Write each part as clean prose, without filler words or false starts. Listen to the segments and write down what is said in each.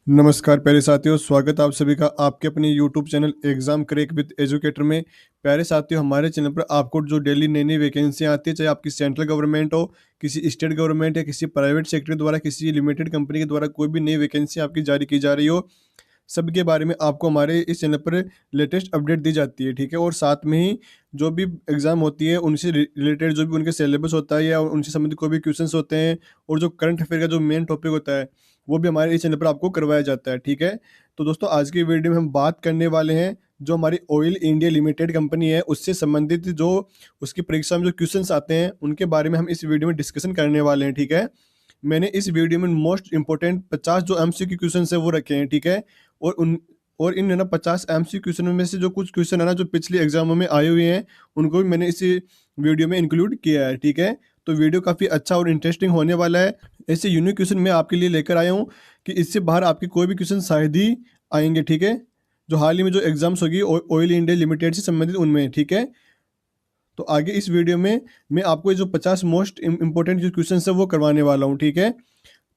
नमस्कार प्यारे साथियों, स्वागत है आप सभी का आपके अपने YouTube channel exam crack with educator में। प्यारे साथियों, हमारे चैनल पर आपको जो डेली नई नई वैकेंसियाँ आती है, चाहे आपकी सेंट्रल गवर्नमेंट हो, किसी स्टेट गवर्नमेंट या किसी प्राइवेट सेक्टर द्वारा, किसी लिमिटेड कंपनी के द्वारा कोई भी नई वैकेंसी आपकी जारी की जा रही हो, सबके बारे में आपको हमारे इस चैनल पर लेटेस्ट अपडेट दी जाती है, ठीक है। और साथ में ही जो भी एग्ज़ाम होती है उनसे रिलेटेड जो भी उनके सिलेबस होता है या उनसे संबंधित कोई भी क्वेश्चंस होते हैं और जो करंट अफेयर का जो मेन टॉपिक होता है वो भी हमारे इस चैनल पर आपको करवाया जाता है, ठीक है। तो दोस्तों, आज की वीडियो में हम बात करने वाले हैं जो हमारी ऑयल इंडिया लिमिटेड कंपनी है उससे संबंधित जो उसकी परीक्षा में जो क्वेश्चंस आते हैं उनके बारे में हम इस वीडियो में डिस्कशन करने वाले हैं, ठीक है। मैंने इस वीडियो में मोस्ट इंपॉर्टेंट 50 जो एमसीक्यू क्वेश्चन है वो रखे हैं, ठीक है। और उन और इन है ना 50 एमसीक्यू क्वेश्चनों में से जो कुछ क्वेश्चन है ना जो पिछले एग्जामों में आए हुए हैं उनको भी मैंने इसी वीडियो में इंक्लूड किया है, ठीक है। तो वीडियो काफ़ी अच्छा और इंटरेस्टिंग होने वाला है। ऐसे यूनिक क्वेश्चन मैं आपके लिए लेकर आया हूँ कि इससे बाहर आपके कोई भी क्वेश्चन शायद ही आएंगे, ठीक है। जो हाल ही में जो एग्जाम्स होगी ऑयल इंडिया लिमिटेड से संबंधित उनमें, ठीक है। तो आगे इस वीडियो में मैं आपको ये जो 50 मोस्ट इंपॉर्टेंट जो क्वेश्चन है वो करवाने वाला हूँ, ठीक है।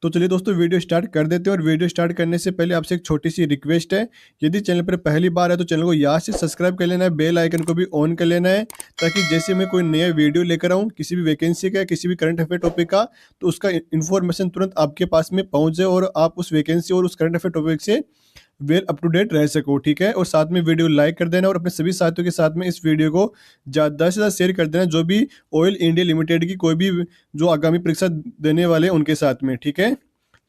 तो चलिए दोस्तों, वीडियो स्टार्ट कर देते हैं। और वीडियो स्टार्ट करने से पहले आपसे एक छोटी सी रिक्वेस्ट है, यदि चैनल पर पहली बार है तो चैनल को यहाँ से सब्सक्राइब कर लेना है, बेल आइकन को भी ऑन कर लेना है, ताकि जैसे मैं कोई नया वीडियो लेकर आऊँ किसी भी वैकेंसी का, किसी भी करंट अफेयर टॉपिक का, तो उसका इन्फॉर्मेशन तुरंत आपके पास में पहुँच जाए और आप उस वैकेंसी और उस करंट अफेयर टॉपिक से वेल अप टू डेट रह सको, ठीक है। और साथ में वीडियो लाइक कर देना और अपने सभी साथियों के साथ में इस वीडियो को ज़्यादा से ज़्यादा शेयर कर देना, जो भी ऑयल इंडिया लिमिटेड की कोई भी जो आगामी परीक्षा देने वाले हैं उनके साथ में, ठीक है।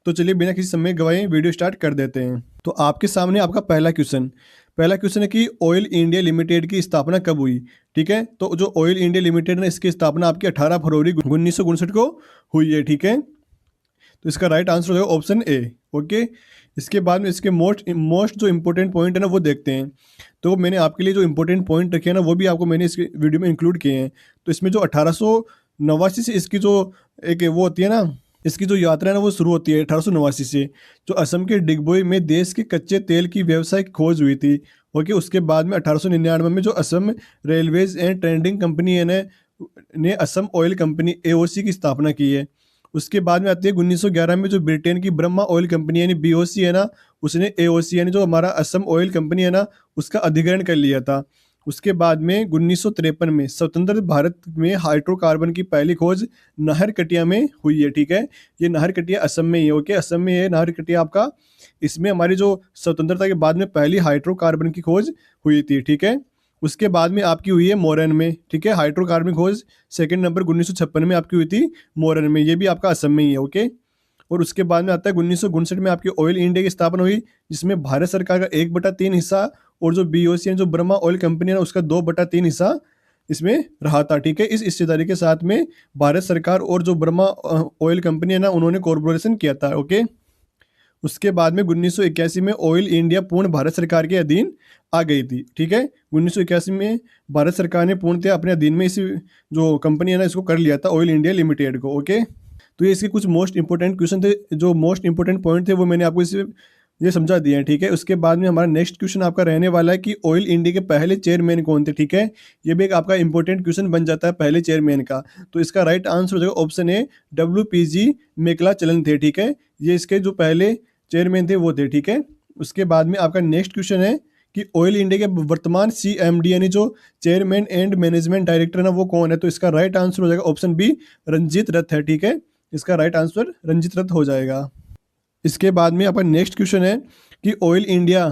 तो चलिए बिना किसी समय गवाए वीडियो स्टार्ट कर देते हैं। तो आपके सामने आपका पहला क्वेश्चन है कि ऑयल इंडिया लिमिटेड की स्थापना कब हुई, ठीक है। तो जो ऑयल इंडिया लिमिटेड है इसकी स्थापना आपकी 18 फरवरी 1959 को हुई है, ठीक है। तो इसका राइट आंसर हो जाएगा ऑप्शन ए, ओके। इसके बाद में इसके मोस्ट जो इंपॉर्टेंट पॉइंट है ना वो देखते हैं। तो मैंने आपके लिए जो इंपॉर्टेंट पॉइंट रखे हैं ना वो भी आपको मैंने इस वीडियो में इंक्लूड किए हैं। तो इसमें जो 1889 से इसकी जो एक वो होती है ना, इसकी जो यात्रा है ना वो शुरू होती है 1889 से, जो असम के डिगबोई में देश के कच्चे तेल की व्यावसायिक खोज हुई थी, ओके। उसके बाद में 1899 में जो Assam railways and trading company है ने असम ऑयल कंपनी एओसी की स्थापना की है। उसके बाद में आती है 1911 में जो ब्रिटेन की ब्रह्मा ऑयल कंपनी यानी बीओसी है ना, उसने एओसी यानी जो हमारा असम ऑयल कंपनी है ना उसका अधिग्रहण कर लिया था। उसके बाद में 1953 में स्वतंत्र भारत में हाइड्रोकार्बन की पहली खोज नाहरकटिया में हुई है, ठीक है। ये नाहरकटिया असम में ही है, ओके, असम में है नाहरकटिया आपका। इसमें हमारी जो स्वतंत्रता के बाद में पहली हाइड्रोकार्बन की खोज हुई थी, ठीक है। उसके बाद में आपकी हुई है मोरन में, ठीक है। हाइड्रोकार्बन खोज सेकंड नंबर 1956 में आपकी हुई थी मोरन में, ये भी आपका असम में ही है, ओके। और उसके बाद में आता है 1959 में आपकी ऑयल इंडिया की स्थापना हुई, जिसमें भारत सरकार का 1/3 हिस्सा और जो बीओसी जो ब्रह्मा ऑयल कंपनी है ना उसका 2/3 हिस्सा इसमें रहा था, ठीक है। इस हिस्सेदारी के साथ में भारत सरकार और जो ब्रह्मा ऑयल कंपनी है ना उन्होंने कॉर्पोरेशन किया था, ओके। उसके बाद में 1981 में ऑयल इंडिया पूर्ण भारत सरकार के अधीन आ गई थी, ठीक है। 1981 में भारत सरकार ने पूर्णतः अपने अधीन में इस जो कंपनी है ना इसको कर लिया था ऑयल इंडिया लिमिटेड को, ओके। तो ये इसके कुछ मोस्ट इंपॉर्टेंट क्वेश्चन थे, जो मोस्ट इंपॉर्टेंट पॉइंट थे वो मैंने आपको इसे ये समझा दिए हैं, ठीक है। उसके बाद में हमारा नेक्स्ट क्वेश्चन आपका रहने वाला है कि ऑयल इंडिया के पहले चेयरमैन कौन थे, ठीक है। ये भी एक आपका इंपॉर्टेंट क्वेश्चन बन जाता है पहले चेयरमैन का। तो इसका राइट आंसर हो जाएगा ऑप्शन ए, WPG मेखलाचलन थे, ठीक है। ये इसके जो पहले चेयरमैन थे वो थे, ठीक है। उसके बाद में आपका नेक्स्ट क्वेश्चन है कि ऑयल इंडिया के वर्तमान CMD यानी जो चेयरमैन एंड मैनेजमेंट डायरेक्टर है ना वो कौन है। तो इसका राइट आंसर हो जाएगा ऑप्शन बी, रंजीत रथ है, ठीक है। इसका राइट आंसर रंजीत रथ हो जाएगा। इसके बाद में आपका नेक्स्ट क्वेश्चन है कि ऑयल इंडिया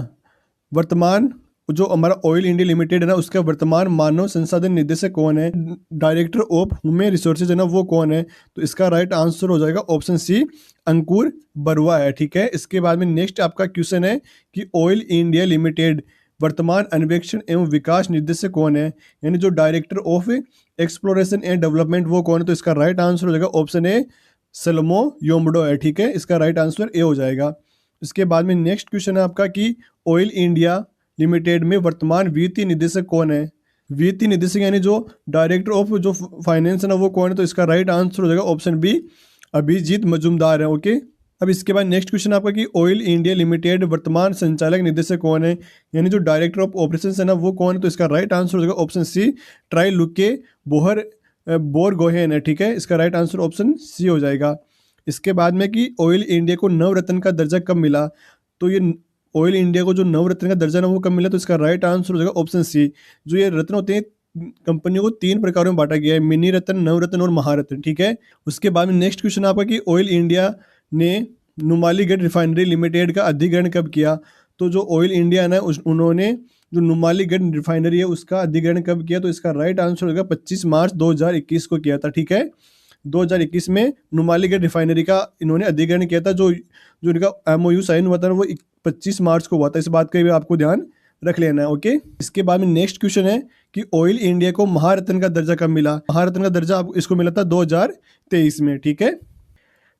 वर्तमान जो हमारा ऑयल इंडिया लिमिटेड है ना उसका वर्तमान मानव संसाधन निदेशक कौन है, डायरेक्टर ऑफ ह्यूमन रिसोर्सेज है ना वो कौन है। तो इसका राइट आंसर हो जाएगा ऑप्शन सी, अंकुर बरुआ है, ठीक है। इसके बाद में नेक्स्ट आपका क्वेश्चन है कि ऑयल इंडिया लिमिटेड वर्तमान अन्वेषण एवं विकास निदेशक कौन है, यानी जो director of exploration and development वो कौन है। तो इसका राइट आंसर हो जाएगा ऑप्शन ए, सलमो योमडो है, ठीक है। इसका राइट आंसर ए हो जाएगा। इसके बाद में नेक्स्ट क्वेश्चन है आपका कि ऑयल इंडिया लिमिटेड में वर्तमान वित्तीय निदेशक कौन है। वित्तीय निदेशक यानी जो डायरेक्टर ऑफ जो फाइनेंस है ना वो कौन है। तो इसका राइट आंसर हो जाएगा ऑप्शन बी, अभिजीत मजूमदार है, ओके। अब इसके बाद नेक्स्ट क्वेश्चन आपका कि ऑयल इंडिया लिमिटेड वर्तमान संचालक निदेशक कौन है, यानी जो डायरेक्टर ऑफ ऑपरेशंस है ना वो कौन है। तो इसका राइट आंसर हो जाएगा ऑप्शन सी, ट्राई लुके बोरगोहेन है, ठीक है। इसका राइट आंसर ऑप्शन सी हो जाएगा। इसके बाद में कि ऑयल इंडिया को नवरत्न का दर्जा कब मिला। तो ये ऑयल इंडिया को जो नवरत्न का दर्जा ना वो कब मिला, तो इसका राइट आंसर हो जाएगा ऑप्शन सी। जो ये रत्न होते हैं कंपनियों को 3 प्रकारों में बांटा गया है, मिनी रत्न, नवरत्न और महारत्न, ठीक है। उसके बाद में नेक्स्ट क्वेश्चन आपका कि ऑयल इंडिया ने नुमालीगढ़ रिफाइनरी लिमिटेड का अधिग्रहण कब किया। तो जो ऑयल इंडिया है ना उन्होंने जो नुमालीगढ़ रिफाइनरी है उसका अधिग्रहण कब किया, तो इसका राइट आंसर होगा 25 मार्च 2021 को किया था, ठीक है। 2021 में नुमालीगढ़ रिफाइनरी का इन्होंने अधिग्रहण किया था। जो जो इनका MOU साइन हुआ था वो 25 मार्च को हुआ था। इस बात का भी आपको ध्यान रख लेना है, ओके। इसके बाद में नेक्स्ट क्वेश्चन है कि ऑयल इंडिया को महारत्न का दर्जा कब मिला। महारत्न का दर्जा आपको इसको मिला था 2023 में, ठीक है।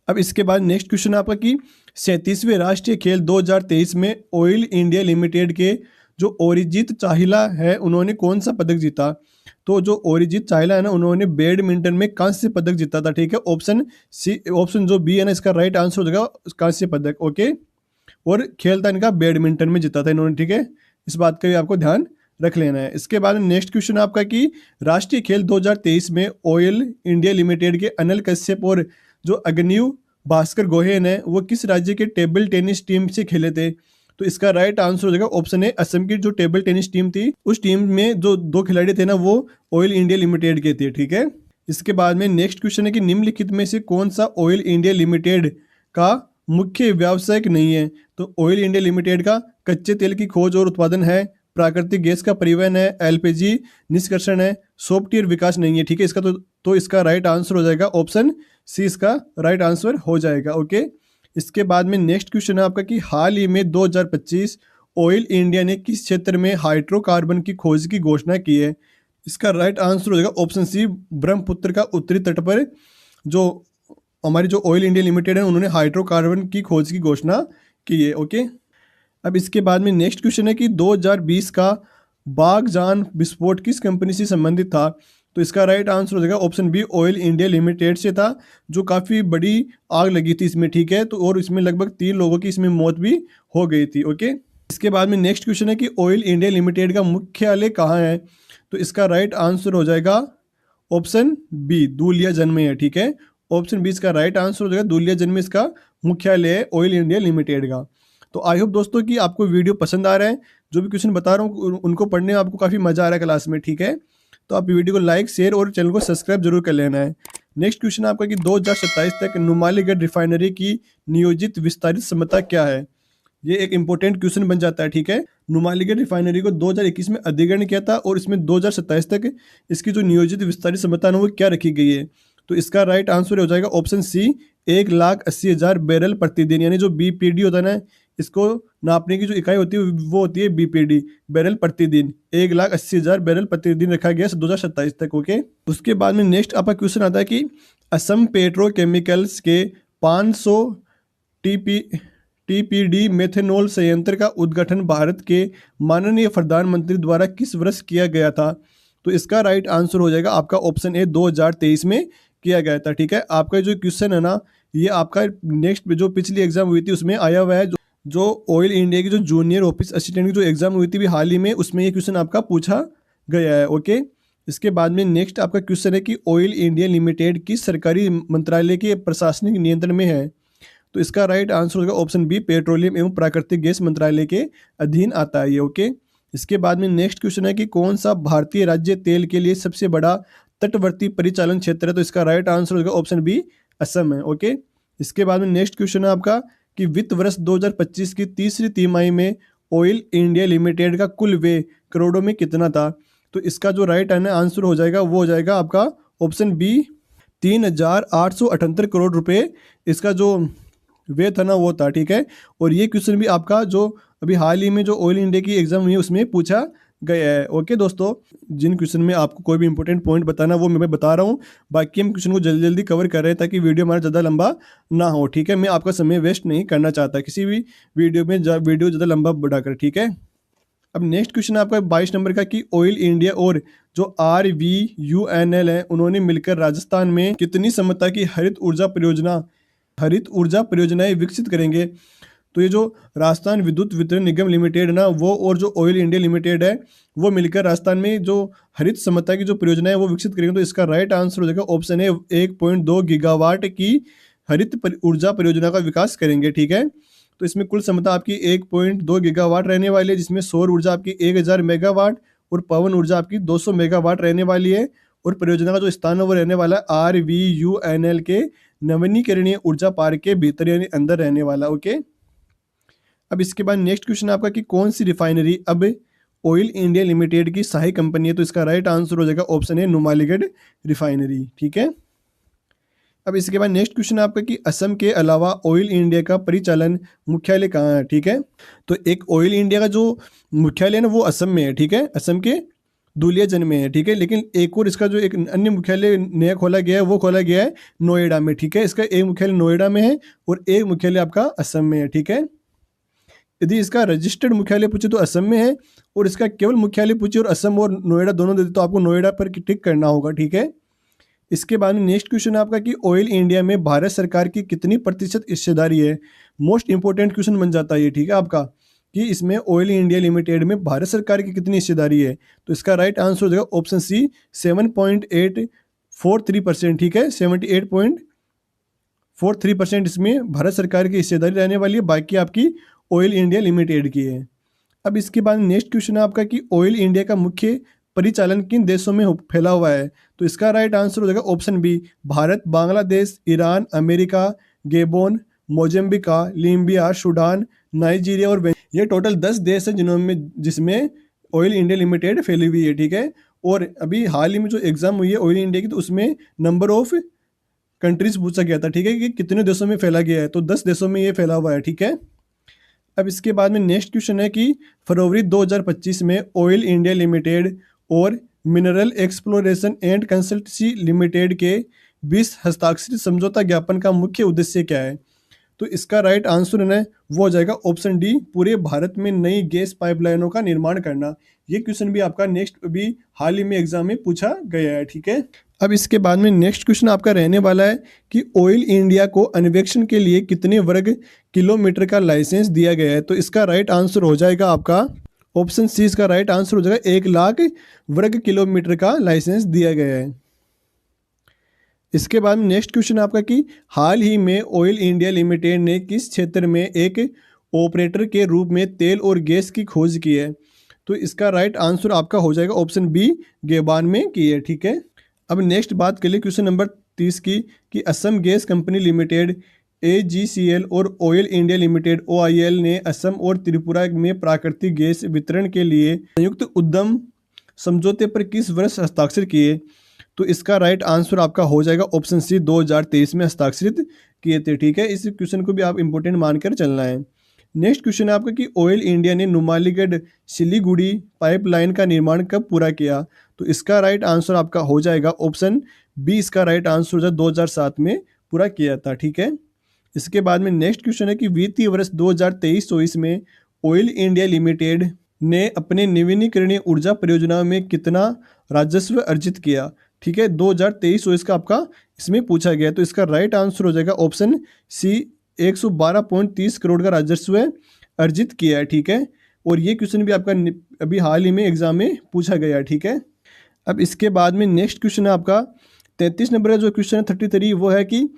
अब इसके बाद नेक्स्ट क्वेश्चन आपका कि 37वें राष्ट्रीय खेल 2023 में ऑयल इंडिया लिमिटेड के जो अरिजीत चाहिला है उन्होंने कौन सा पदक जीता। तो जो अरिजीत चाहिला है ना उन्होंने बैडमिंटन में कांस्य पदक जीता था, ठीक है। ऑप्शन जो बी है ना इसका राइट आंसर हो जाएगा कांस्य पदक, ओके। और खेल था इनका बैडमिंटन में जीता था इन्होंने, ठीक है। इस बात का भी आपको ध्यान रख लेना है। इसके बाद नेक्स्ट क्वेश्चन आपका कि राष्ट्रीय खेल 2023 में ऑयल इंडिया लिमिटेड के अनिल कश्यप और जो अग्निव भास्कर गोहेन है वो किस राज्य के टेबल टेनिस टीम से खेले थे। तो इसका राइट आंसर हो जाएगा ऑप्शन है असम की जो टेबल टेनिस टीम थी उस टीम में जो 2 खिलाड़ी थे ना वो ऑयल इंडिया लिमिटेड के थे, ठीक है। इसके बाद में नेक्स्ट क्वेश्चन है कि निम्नलिखित में से कौन सा ऑयल इंडिया लिमिटेड का मुख्य व्यावसायिक नहीं है। तो ऑयल इंडिया लिमिटेड का कच्चे तेल की खोज और उत्पादन है, प्राकृतिक गैस का परिवहन है, LPG निष्कर्षण है, सॉफ्टवेयर विकास नहीं है, ठीक है। इसका तो इसका राइट आंसर हो जाएगा ऑप्शन सी, इसका राइट आंसर हो जाएगा, ओके। इसके बाद में नेक्स्ट क्वेश्चन है आपका कि हाल ही में 2025 ऑयल इंडिया ने किस क्षेत्र में हाइड्रोकार्बन की खोज की घोषणा की है। इसका राइट आंसर हो जाएगा ऑप्शन सी, ब्रह्मपुत्र का उत्तरी तट पर जो हमारी जो ऑयल इंडिया लिमिटेड है उन्होंने हाइड्रोकार्बन की खोज की घोषणा की है, ओके। अब इसके बाद में नेक्स्ट क्वेश्चन है कि 2020 का बागजान विस्फोट किस कंपनी से संबंधित था। तो इसका राइट आंसर हो जाएगा option B, oil India limited से था। जो काफ़ी बड़ी आग लगी थी इसमें, ठीक है। तो और इसमें लगभग 3 लोगों की इसमें मौत भी हो गई थी, ओके। इसके बाद में नेक्स्ट क्वेश्चन है कि ऑयल इंडिया लिमिटेड का मुख्यालय कहाँ है। तो इसका राइट आंसर हो जाएगा ऑप्शन बी, दुलियागंज में है, ठीक है। ऑप्शन बी इसका राइट आंसर हो जाएगा, दुलियागंज में इसका मुख्यालय है ऑयल इंडिया लिमिटेड का। तो आई होप दोस्तों कि आपको वीडियो पसंद आ रहा है, जो भी क्वेश्चन बता रहा हूँ उनको पढ़ने में आपको काफ़ी मजा आ रहा है क्लास में, ठीक है। तो आप वीडियो को लाइक, शेयर और चैनल को सब्सक्राइब जरूर कर लेना है। नेक्स्ट क्वेश्चन आपका कि 2027 तक नुमालीगढ़ रिफाइनरी की नियोजित विस्तारित क्षमता क्या है। ये एक इंपॉर्टेंट क्वेश्चन बन जाता है, ठीक है। नुमालीगढ़ रिफाइनरी को 2021 में अधिग्रहण किया था और इसमें 2027 तक इसकी जो नियोजित विस्तारित क्षमता है वो क्या रखी गई है। तो इसका राइट आंसर हो जाएगा ऑप्शन सी, 1,80,000 बैरल प्रतिदिन, यानी जो BPD होता है ना इसको नापने की जो इकाई होती है वो होती है BPD, बैरल प्रतिदिन। 1,80,000 बैरल प्रतिदिन रखा गया 2027 तक, ओके। उसके बाद में नेक्स्ट आपका क्वेश्चन आता है कि असम पेट्रोकेमिकल्स के 500 TPD मेथेनॉल संयंत्र का उद्घाटन भारत के माननीय प्रधानमंत्री द्वारा किस वर्ष किया गया था। तो इसका राइट आंसर हो जाएगा आपका ऑप्शन ए, 2023 में किया गया था, ठीक है। आपका जो क्वेश्चन है ना ये आपका नेक्स्ट जो पिछली एग्जाम हुई थी उसमें आया हुआ है। जो ऑयल इंडिया की जो जूनियर ऑफिस असिस्टेंट की जो एग्जाम हुई थी भी हाल ही में, उसमें ये क्वेश्चन आपका पूछा गया है, ओके। इसके बाद में नेक्स्ट आपका क्वेश्चन है कि ऑयल इंडिया लिमिटेड किस सरकारी मंत्रालय के प्रशासनिक नियंत्रण में है। तो इसका राइट आंसर होगा ऑप्शन बी, पेट्रोलियम एवं प्राकृतिक गैस मंत्रालय के अधीन आता है ये, ओके। इसके बाद में नेक्स्ट क्वेश्चन है कि कौन सा भारतीय राज्य तेल के लिए सबसे बड़ा तटवर्ती परिचालन क्षेत्र है। तो इसका राइट आंसर होगा ऑप्शन बी, असम है, ओके। इसके बाद में नेक्स्ट क्वेश्चन है आपका कि वित्त वर्ष 2025 की तीसरी तिमाही में ऑयल इंडिया लिमिटेड का कुल व्यय करोड़ों में कितना था। तो इसका जो राइट आंसर हो जाएगा वो हो जाएगा आपका ऑप्शन बी, 3,878 करोड़ रुपए इसका जो व्यय था ना वो था, ठीक है। और ये क्वेश्चन भी आपका जो अभी हाल ही में जो ऑयल इंडिया की एग्जाम हुई है उसमें पूछा गया है, ओके दोस्तों। जिन क्वेश्चन में आपको कोई भी इंपॉर्टेंट पॉइंट बताना वो मैं बता रहा हूँ, बाकी हम क्वेश्चन को जल्दी जल्दी कवर कर रहे हैं ताकि वीडियो हमारा ज़्यादा लंबा ना हो, ठीक है। मैं आपका समय वेस्ट नहीं करना चाहता किसी भी वीडियो में, वीडियो ज़्यादा लंबा बढ़ाकर, ठीक है। अब नेक्स्ट क्वेश्चन आपका 22 नंबर का कि ऑयल इंडिया और जो RVUNL है उन्होंने मिलकर राजस्थान में कितनी क्षमता की हरित ऊर्जा परियोजनाएं विकसित करेंगे। तो ये जो राजस्थान विद्युत वितरण निगम लिमिटेड है ना वो और जो ऑयल इंडिया लिमिटेड है वो मिलकर राजस्थान में जो हरित क्षमता की जो परियोजना है वो विकसित करेंगे। तो इसका राइट आंसर हो जाएगा ऑप्शन ए, 1.2 गीगावाट की हरित ऊर्जा परियोजना का विकास करेंगे। ठीक है, तो इसमें कुल क्षमता आपकी 1.2 गीगावाट रहने वाली है, जिसमें सौर ऊर्जा आपकी 1000 मेगावाट और पवन ऊर्जा आपकी 200 मेगावाट रहने वाली है। और परियोजना का जो स्थान है वो रहने वाला है RVUNL के नवीनीकरणीय ऊर्जा पार्क के भीतर यानी अंदर रहने वाला। ओके, अब इसके बाद नेक्स्ट क्वेश्चन आपका कि कौन सी रिफाइनरी अब ऑयल इंडिया लिमिटेड की सहायी कंपनी है? तो इसका राइट आंसर हो जाएगा ऑप्शन है नुमालीगढ़ रिफाइनरी। ठीक है, अब इसके बाद नेक्स्ट क्वेश्चन आपका कि असम के अलावा ऑयल इंडिया का परिचालन मुख्यालय कहाँ है? ठीक है, तो एक ऑयल इंडिया का जो मुख्यालय है ना वो असम में है। ठीक है, असम के दुलियाजन में है। ठीक है, लेकिन एक और इसका जो एक अन्य मुख्यालय नया खोला गया है वो खोला गया है नोएडा में। ठीक है, इसका एक मुख्यालय नोएडा में है और एक मुख्यालय आपका असम में है। ठीक है, यदि इसका रजिस्टर्ड मुख्यालय पूछे तो असम में है, और इसका केवल मुख्यालय पूछे और असम और नोएडा दोनों दे दे तो आपको नोएडा पर टिक करना होगा। ठीक है, इसके बाद में नेक्स्ट क्वेश्चन आपका कि ऑयल इंडिया में भारत सरकार की कितनी प्रतिशत हिस्सेदारी है? मोस्ट इंपोर्टेंट क्वेश्चन बन जाता है ये। ठीक है, आपका कि इसमें ऑयल इंडिया लिमिटेड में भारत सरकार की कितनी हिस्सेदारी है? तो इसका राइट आंसर हो जाएगा ऑप्शन सी 7.843%। ठीक है, 78.43% इसमें भारत सरकार की हिस्सेदारी रहने वाली है, बाकी आपकी ऑयल इंडिया लिमिटेड की है। अब इसके बाद नेक्स्ट क्वेश्चन है आपका कि ऑयल इंडिया का मुख्य परिचालन किन देशों में फैला हुआ है? तो इसका राइट आंसर हो जाएगा option B Bharat, Bangladesh, Iran, America, Gabon, Mozambique, Libya, Sudan, Nigeria और ये टोटल 10 देश हैं जिसमें ऑयल इंडिया लिमिटेड फैली हुई है। ठीक है, और अभी हाल ही में जो एग्जाम हुई है ऑयल इंडिया की तो उसमें नंबर ऑफ कंट्रीज पूछा गया था। ठीक है, कि कितने देशों में फैला गया है, तो 10 देशों में ये फैला हुआ है। ठीक है, अब इसके बाद में नेक्स्ट क्वेश्चन है कि फरवरी 2025 में ऑयल इंडिया लिमिटेड और mineral exploration and consultancy limited के 20 हस्ताक्षरित समझौता ज्ञापन का मुख्य उद्देश्य क्या है? तो इसका राइट आंसर है वो हो जाएगा ऑप्शन डी पूरे भारत में नई गैस पाइपलाइनों का निर्माण करना। ये क्वेश्चन भी आपका नेक्स्ट अभी हाल ही में एग्जाम में पूछा गया है। ठीक है, अब इसके बाद में नेक्स्ट क्वेश्चन आपका रहने वाला है कि ऑयल इंडिया को अन्वेषण के लिए कितने वर्ग किलोमीटर का लाइसेंस दिया गया है? तो इसका राइट आंसर हो जाएगा आपका ऑप्शन सी, इसका राइट आंसर हो जाएगा 1 लाख वर्ग किलोमीटर का लाइसेंस दिया गया है। इसके बाद में नेक्स्ट क्वेश्चन आपका कि हाल ही में ऑयल इंडिया लिमिटेड ने किस क्षेत्र में एक ऑपरेटर के रूप में तेल और गैस की खोज की है? तो इसका राइट आंसर आपका हो जाएगा ऑप्शन बी गेबान में की है। ठीक है, अब नेक्स्ट बात कर लिए क्वेश्चन नंबर 30 की कि Assam gas company limited AGCL और ऑयल इंडिया लिमिटेड OIL ने असम और त्रिपुरा में प्राकृतिक गैस वितरण के लिए संयुक्त उद्यम समझौते पर किस वर्ष हस्ताक्षर किए? तो इसका राइट आंसर आपका हो जाएगा ऑप्शन सी 2023 में हस्ताक्षरित किए थे। ठीक है, इस क्वेश्चन को भी आप इंपोर्टेंट मानकर चलना है। नेक्स्ट क्वेश्चन है आपका कि ऑयल इंडिया ने नुमालीगढ़ सिलीगुड़ी पाइपलाइन का निर्माण कब पूरा किया? तो इसका राइट आंसर आपका हो जाएगा ऑप्शन बी, इसका राइट आंसर हो जाएगा 2007 में पूरा किया था। ठीक है, इसके बाद में नेक्स्ट क्वेश्चन है कि वित्तीय वर्ष 2023-24 में ऑयल इंडिया लिमिटेड ने अपने नवीनीकरणीय ऊर्जा परियोजनाओं में कितना राजस्व अर्जित किया? ठीक है, 2023-24 का आपका इसमें पूछा गया, तो इसका राइट आंसर हो जाएगा ऑप्शन सी 112.30 करोड़ का राजस्व अर्जित किया है। ठीक है, और ये क्वेश्चन भी आपका अभी हाल ही में एग्जाम में पूछा गया है। ठीक है, अब इसके बाद में नेक्स्ट क्वेश्चन है आपका 33 नंबर का जो क्वेश्चन है 33, वो है कि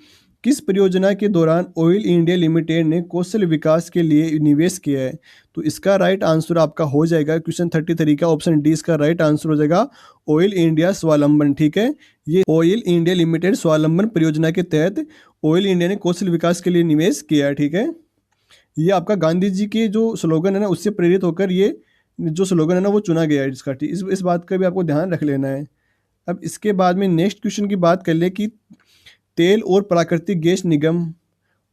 किस परियोजना के दौरान ऑयल इंडिया लिमिटेड ने कौशल विकास के लिए निवेश किया है? तो इसका राइट आंसर आपका हो जाएगा क्वेश्चन 33 का ऑप्शन डी, इसका राइट आंसर हो जाएगा ऑयल इंडिया स्वावलंबन। ठीक है, ये ऑयल इंडिया लिमिटेड स्वावलंबन परियोजना के तहत ऑयल इंडिया ने कौशल विकास के लिए निवेश किया है। ठीक है, ये आपका गांधी जी के जो स्लोगन है ना उससे प्रेरित होकर ये जो स्लोगन है ना वो चुना गया है इसका। इस बात का भी आपको ध्यान रख लेना है। अब इसके बाद में नेक्स्ट क्वेश्चन की बात कर ले कि तेल और प्राकृतिक गैस निगम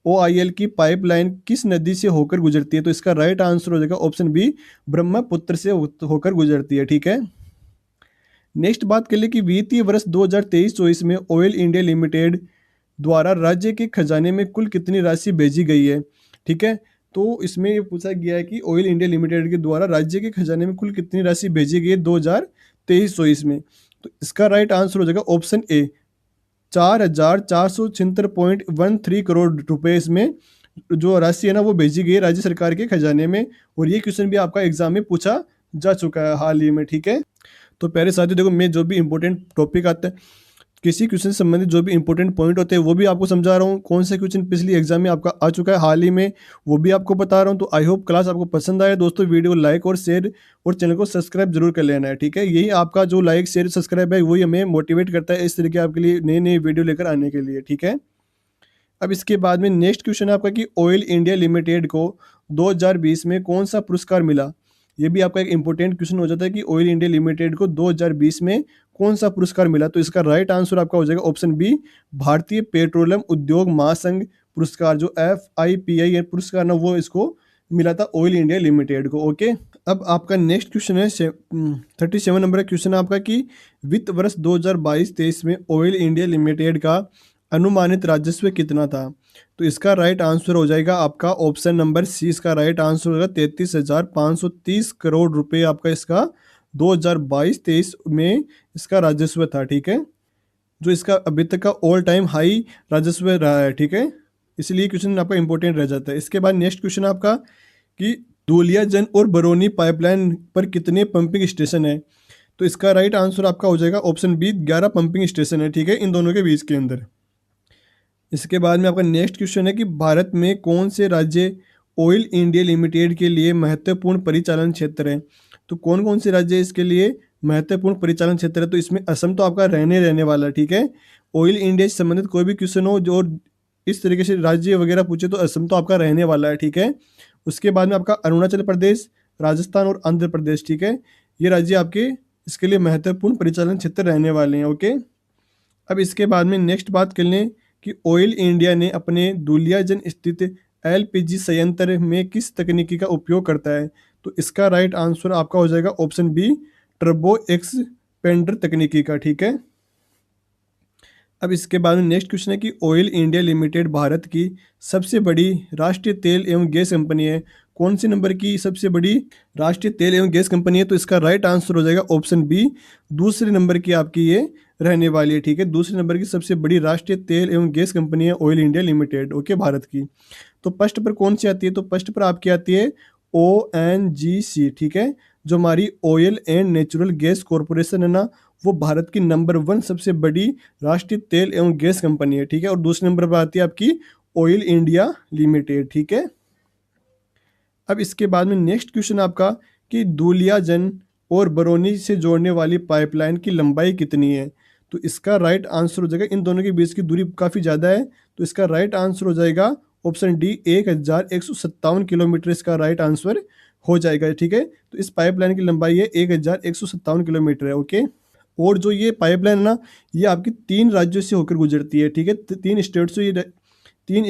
OIL की पाइपलाइन किस नदी से होकर गुजरती है? तो इसका राइट आंसर हो जाएगा ऑप्शन बी ब्रह्मपुत्र से होकर गुजरती है। ठीक है, नेक्स्ट बात कर ले कि वित्तीय वर्ष 2023-24 में ऑयल इंडिया लिमिटेड द्वारा राज्य के खजाने में कुल कितनी राशि भेजी गई है? ठीक है, तो इसमें ये पूछा गया है कि ऑयल इंडिया लिमिटेड के द्वारा राज्य के खजाने में कुल कितनी राशि भेजी गई है 2023-24 में? तो इसका राइट आंसर हो जाएगा ऑप्शन ए 4476.13 करोड़ रुपए इसमें जो राशि है ना वो भेजी गई है राज्य सरकार के खजाने में, और ये क्वेश्चन भी आपका एग्जाम में पूछा जा चुका है हाल ही में। ठीक है, तो प्यारे साथियों देखो मैं जो भी इंपॉर्टेंट टॉपिक आते हैं किसी क्वेश्चन से संबंधित जो भी इंपॉर्टेंट पॉइंट होते हैं वो भी आपको समझा रहा हूँ, कौन से क्वेश्चन पिछली एग्जाम में आपका आ चुका है हाल ही में वो भी आपको बता रहा हूँ। तो आई होप क्लास आपको पसंद आए दोस्तों, वीडियो लाइक और शेयर और चैनल को सब्सक्राइब जरूर कर लेना है, ठीक है। यही आपका जो लाइक शेयर सब्सक्राइब है वही हमें मोटिवेट करता है इस तरीके आपके लिए नई नई वीडियो लेकर आने के लिए, ठीक है। अब इसके बाद में नेक्स्ट क्वेश्चन है आपका कि ऑयल इंडिया लिमिटेड को 2020 में कौन सा पुरस्कार मिला। ये भी आपका एक इंपॉर्टेंट क्वेश्चन हो जाता है कि ऑयल इंडिया लिमिटेड को 2020 में कौन सा पुरस्कार मिला। तो इसका राइट आंसर आपका हो जाएगा ऑप्शन बी, भारतीय पेट्रोलियम उद्योग महासंघ पुरस्कार, जो FIPI पुरस्कार ना वो इसको मिला था ऑयल इंडिया लिमिटेड को। ओके, अब आपका नेक्स्ट क्वेश्चन है 37 नंबर का क्वेश्चन है आपका कि वित्त वर्ष 2022-23 में ऑयल इंडिया लिमिटेड का अनुमानित राजस्व कितना था। तो इसका राइट आंसर हो जाएगा आपका ऑप्शन नंबर सी, इसका राइट आंसर होगा 33,530 करोड़ रुपए आपका इसका 2022-23 में इसका राजस्व था, ठीक है। जो इसका अभी तक का ऑल टाइम हाई राजस्व रहा है, ठीक है। इसलिए क्वेश्चन आपका इंपॉर्टेंट रह जाता है। इसके बाद नेक्स्ट क्वेश्चन आपका कि दुलियाजन और बरौनी पाइपलाइन पर कितने पंपिंग स्टेशन है। तो इसका राइट आंसर आपका हो जाएगा ऑप्शन बी, 11 पंपिंग स्टेशन है, ठीक है, इन दोनों के बीच के अंदर। इसके बाद में आपका नेक्स्ट क्वेश्चन है कि भारत में कौन से राज्य ऑयल इंडिया लिमिटेड के लिए महत्वपूर्ण परिचालन क्षेत्र है। तो कौन कौन से राज्य इसके लिए महत्वपूर्ण परिचालन क्षेत्र है। तो इसमें असम तो आपका रहने वाला है, ठीक है। ऑयल इंडिया से संबंधित कोई भी क्वेश्चन हो जो इस तरीके से राज्य वगैरह पूछे तो असम तो आपका रहने वाला है, ठीक है। उसके बाद में आपका अरुणाचल प्रदेश, राजस्थान और आंध्र प्रदेश, ठीक है, ये राज्य आपके इसके लिए महत्वपूर्ण परिचालन क्षेत्र रहने वाले हैं। ओके, अब इसके बाद में नेक्स्ट बात कर लें कि ऑयल इंडिया ने अपने दुलियाजन स्थित LPG संयंत्र में किस तकनीकी का उपयोग करता है। तो इसका राइट आंसर आपका हो जाएगा ऑप्शन बी, टर्बो एक्सपेंडर तकनीकी का, ठीक है। अब इसके बाद में नेक्स्ट क्वेश्चन है कि ऑयल इंडिया लिमिटेड भारत की सबसे बड़ी राष्ट्रीय तेल एवं गैस कंपनी है। कौन से नंबर की सबसे बड़ी राष्ट्रीय तेल एवं गैस कंपनी है। तो इसका राइट आंसर हो जाएगा ऑप्शन बी, दूसरे नंबर की आपकी ये रहने वाली है, ठीक है। दूसरे नंबर की सबसे बड़ी राष्ट्रीय तेल एवं गैस कंपनी है oil India limited, okay, Bharat की। तो फर्स्ट पर कौन सी आती है। तो फर्स्ट पर आपकी आती है ONGC, ठीक है, जो हमारी oil and natural gas corporation है ना, वो भारत की नंबर 1 सबसे बड़ी राष्ट्रीय तेल एवं गैस कंपनी है, ठीक है। और दूसरे नंबर पर आती है आपकी ऑयल इंडिया लिमिटेड, ठीक है। अब इसके बाद में नेक्स्ट क्वेश्चन आपका कि दुलियाजन और बरौनी से जोड़ने वाली पाइपलाइन की लंबाई कितनी है। तो इसका राइट आंसर हो जाएगा, इन दोनों के बीच की दूरी काफ़ी ज़्यादा है, तो इसका राइट आंसर हो जाएगा ऑप्शन डी, 1157 किलोमीटर इसका राइट आंसर हो जाएगा, ठीक है। तो इस पाइपलाइन की लंबाई है 1157 किलोमीटर है, ओके। और जो ये पाइपलाइन है ना, ये आपकी 3 राज्यों से होकर गुजरती है, ठीक है। 3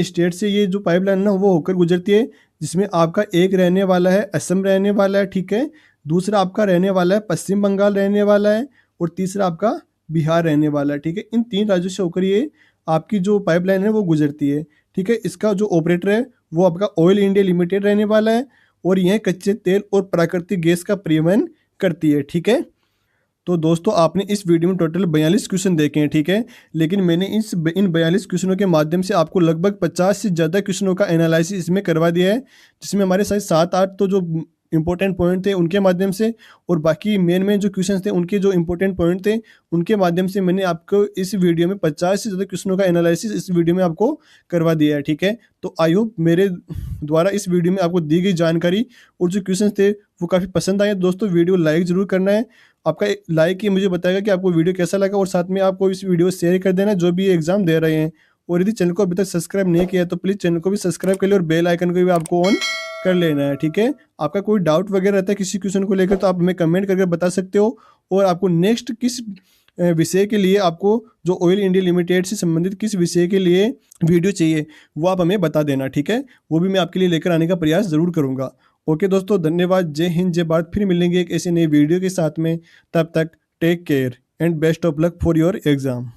स्टेट से ये जो पाइपलाइन है ना वो होकर गुजरती है, जिसमें आपका एक रहने वाला है असम रहने वाला है, ठीक है। दूसरा आपका रहने वाला है पश्चिम बंगाल रहने वाला है, और तीसरा आपका बिहार रहने वाला है, ठीक है। इन 3 राज्यों से होकर ये आपकी जो पाइपलाइन है वो गुजरती है, ठीक है। इसका जो ऑपरेटर है वो आपका ऑयल इंडिया लिमिटेड रहने वाला है, और यह कच्चे तेल और प्राकृतिक गैस का परिवहन करती है, ठीक है। तो दोस्तों आपने इस वीडियो में टोटल 42 क्वेश्चन देखे हैं, ठीक है। लेकिन मैंने इन 42 क्वेश्चनों के माध्यम से आपको लगभग 50 से ज़्यादा क्वेश्चनों का एनालिसिस इसमें करवा दिया है, जिसमें हमारे साथ 7-8 तो जो इंपॉर्टेंट पॉइंट थे उनके माध्यम से, और बाकी मेन जो क्वेश्चन थे उनके जो इंपॉर्टेंट पॉइंट थे उनके माध्यम से मैंने आपको इस वीडियो में 50 से ज़्यादा क्वेश्चनों का एनालिसिस इस वीडियो में आपको करवा दिया है, ठीक है। तो आई होप मेरे द्वारा इस वीडियो में आपको दी गई जानकारी और जो क्वेश्चन थे वो काफ़ी पसंद आए। दोस्तों वीडियो लाइक ज़रूर करना है, आपका लाइक ही मुझे बताएगा कि आपको वीडियो कैसा लगा, और साथ में आपको इस वीडियो शेयर कर देना जो भी एग्जाम दे रहे हैं। और यदि चैनल को अभी तक सब्सक्राइब नहीं किया तो प्लीज़ चैनल को भी सब्सक्राइब कर ले, और बेल आइकन को भी आपको ऑन कर लेना है, ठीक है। आपका कोई डाउट वगैरह रहता है किसी क्वेश्चन को लेकर तो आप हमें कमेंट करके बता सकते हो, और आपको नेक्स्ट किस विषय के लिए, आपको जो ऑयल इंडिया लिमिटेड से संबंधित किस विषय के लिए वीडियो चाहिए वो आप हमें बता देना, ठीक है। वो भी मैं आपके लिए लेकर आने का प्रयास ज़रूर करूँगा। ओके दोस्तों, धन्यवाद। जय हिंद, जय भारत। फिर मिलेंगे एक ऐसे नई वीडियो के साथ में, तब तक take care and best of luck for your exam.